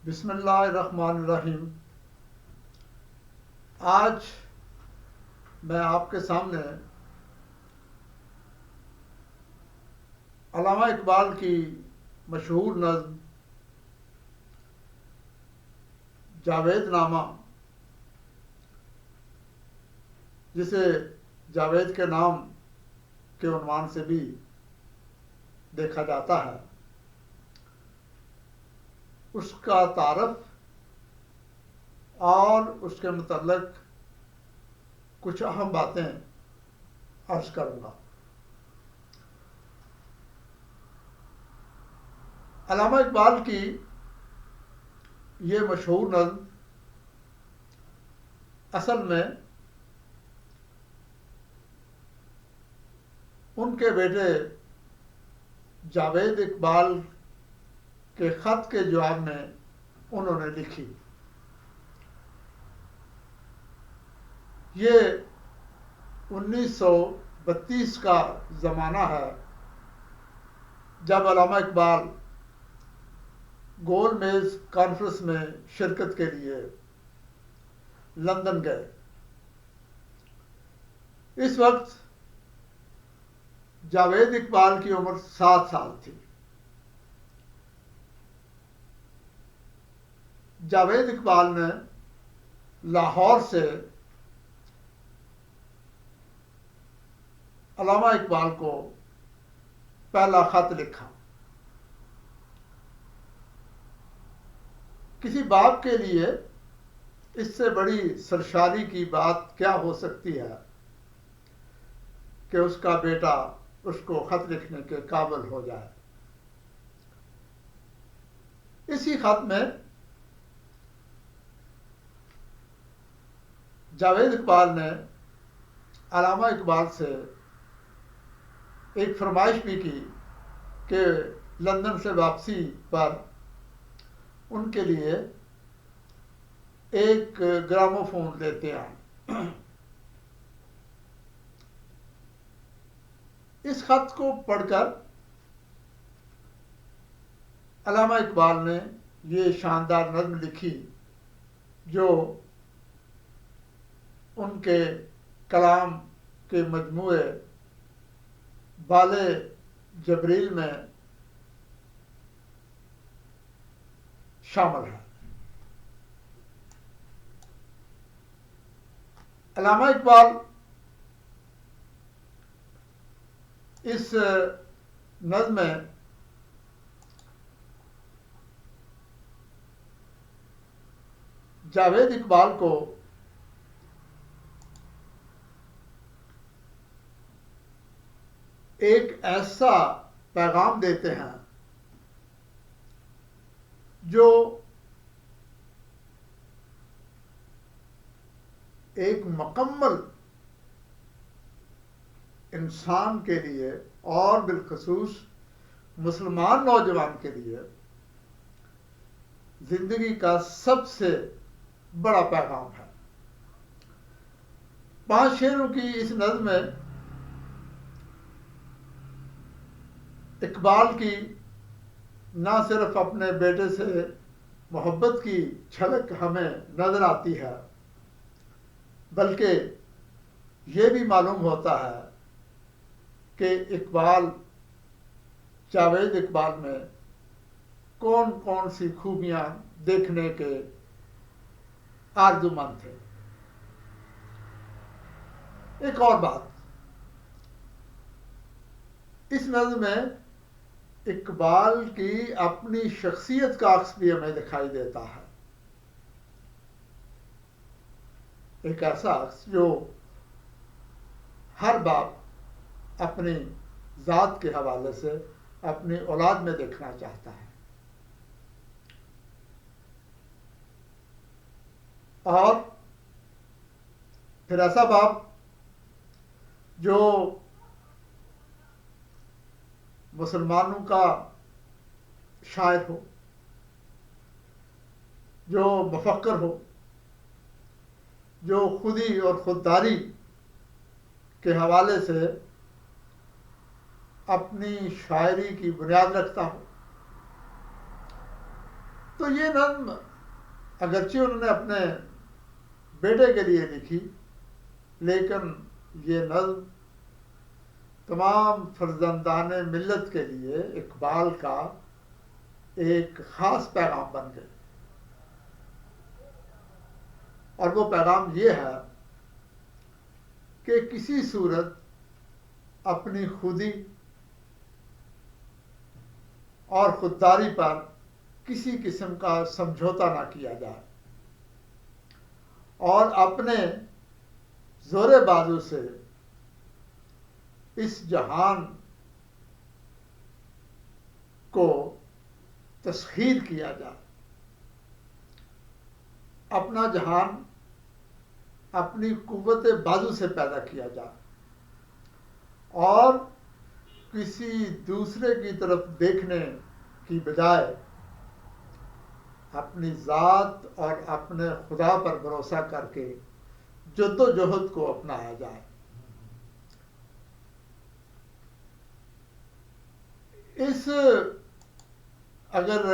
بسم اللہ الرحمن الرحیم۔ آج میں آپ کے سامنے علامہ اقبال کی مشہور نظم جاوید نامہ، جسے جاوید کے نام کے عنوان سے بھی دیکھا جاتا ہے، اس کا تعارف اور اس کے متعلق کچھ اہم باتیں عرض کروں گا۔ علامہ اقبال کی یہ مشہور نظم اصل میں ان کے بیٹے جاوید اقبال کے خط کے جواب میں انہوں نے لکھی۔ یہ 1932 کا زمانہ ہے، جب علامہ اقبال گول میز کانفرنس میں شرکت کے لیے لندن گئے۔ اس وقت جاوید اقبال کی عمر 7 سال تھی۔ جاوید اقبال نے لاہور سے علامہ اقبال کو پہلا خط لکھا۔ کسی باپ کے لیے اس سے بڑی سرشاری کی بات کیا ہو سکتی ہے کہ اس کا بیٹا اس کو خط لکھنے کے قابل ہو جائے۔ اسی خط میں جاوید اقبال نے علامہ اقبال سے ایک فرمائش بھی کی کہ لندن سے واپسی پر ان کے لیے ایک گراموفون لیتے آئیں۔ اس خط کو پڑھ کر علامہ اقبال نے یہ شاندار نظم لکھی جو ان کے کلام کے مجموعے بال جبریل میں شامل ہے۔ علامہ اقبال اس نظم میں جاوید اقبال کو ایک ایسا پیغام دیتے ہیں جو ایک مکمل انسان کے لیے اور بالخصوص مسلمان نوجوان کے لیے زندگی کا سب سے بڑا پیغام ہے۔ 5 شعروں کی اس نظم میں اقبال کی نہ صرف اپنے بیٹے سے محبت کی جھلک ہمیں نظر آتی ہے، بلکہ یہ بھی معلوم ہوتا ہے کہ اقبال جاوید اقبال میں کون کون سی خوبیاں دیکھنے کے آرزومند تھے۔ ایک اور بات، اس نظم میں اقبال کی اپنی شخصیت کا عکس بھی ہمیں دکھائی دیتا ہے۔ ایک ایسا عکس جو ہر باپ اپنی ذات کے حوالے سے اپنی اولاد میں دیکھنا چاہتا ہے، اور پھر ایسا باپ جو مسلمانوں کا شاعر ہو، جو مفکر ہو، جو خودی اور خودداری کے حوالے سے اپنی شاعری کی بنیاد رکھتا ہو۔ تو یہ نظم اگرچہ انہوں نے اپنے بیٹے کے لیے لکھی، لیکن یہ نظم تمام فرزندان ملت کے لیے اقبال کا ایک خاص پیغام بن گئی، اور وہ پیغام یہ ہے کہ کسی صورت اپنی خودی اور خودداری پر کسی قسم کا سمجھوتا نہ کیا جائے، اور اپنے زور بازو سے اس جہان کو تسخیر کیا جائے۔ اپنا جہان اپنی قوت بازو سے پیدا کیا جائے، اور کسی دوسرے کی طرف دیکھنے کی بجائے اپنی ذات اور اپنے خدا پر بھروسہ کر کے جد و جہد کو اپنایا جائے۔ اس اگر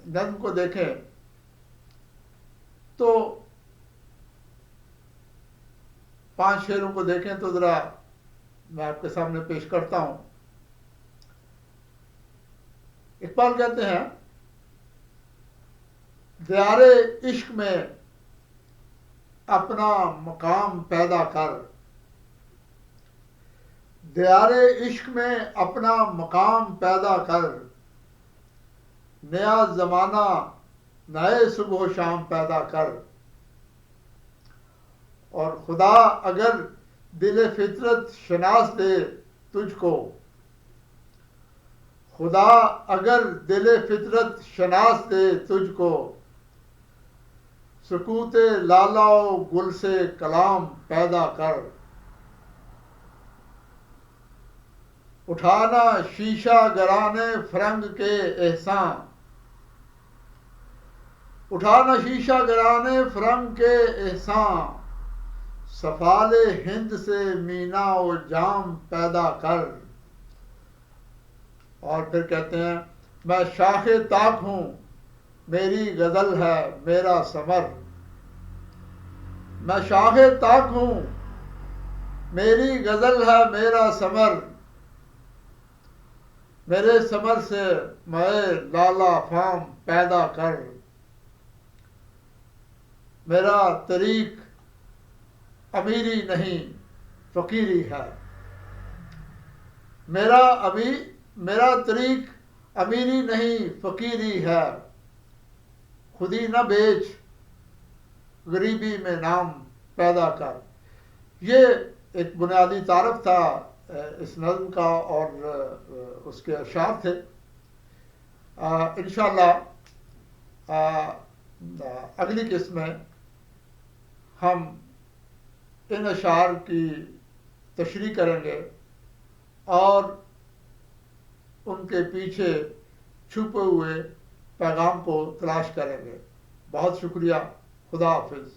نظم کو دیکھیں تو 5 شعروں کو دیکھیں تو ذرا میں آپ کے سامنے پیش کرتا ہوں۔ اقبال کہتے ہیں، دیار عشق میں اپنا مقام پیدا کر، دیار عشق میں اپنا مقام پیدا کر، نیا زمانہ نئے صبح و شام پیدا کر، اور خدا اگر دل فطرت شناس دے تجھ کو، خدا اگر دل فطرت شناس دے تجھ کو، سکوت لالا و گل سے کلام پیدا کر، اٹھانا شیشہ گرانے فرنگ کے احسان، اٹھانا شیشہ گرانے فرنگ کے احسان، سفال ہند سے مینا و جام پیدا کر۔ اور پھر کہتے ہیں، میں شاخ طاق ہوں میری غزل ہے میرا ثمر، میں شاخ طاق ہوں میری غزل ہے میرا ثمر، میرے ثمر سے میں لالا فام پیدا کر، میرا طریق امیری نہیں فقیری ہے، میرا طریق امیری نہیں فقیری ہے، خودی نہ بیچ غریبی میں نام پیدا کر۔ یہ ایک بنیادی تعارف تھا اس نظم کا اور اس کے اشعار تھے۔ انشاءاللہ اگلی قسط میں ہم ان اشعار کی تشریح کریں گے اور ان کے پیچھے چھپے ہوئے پیغام کو تلاش کریں گے۔ بہت شکریہ، خدا حافظ۔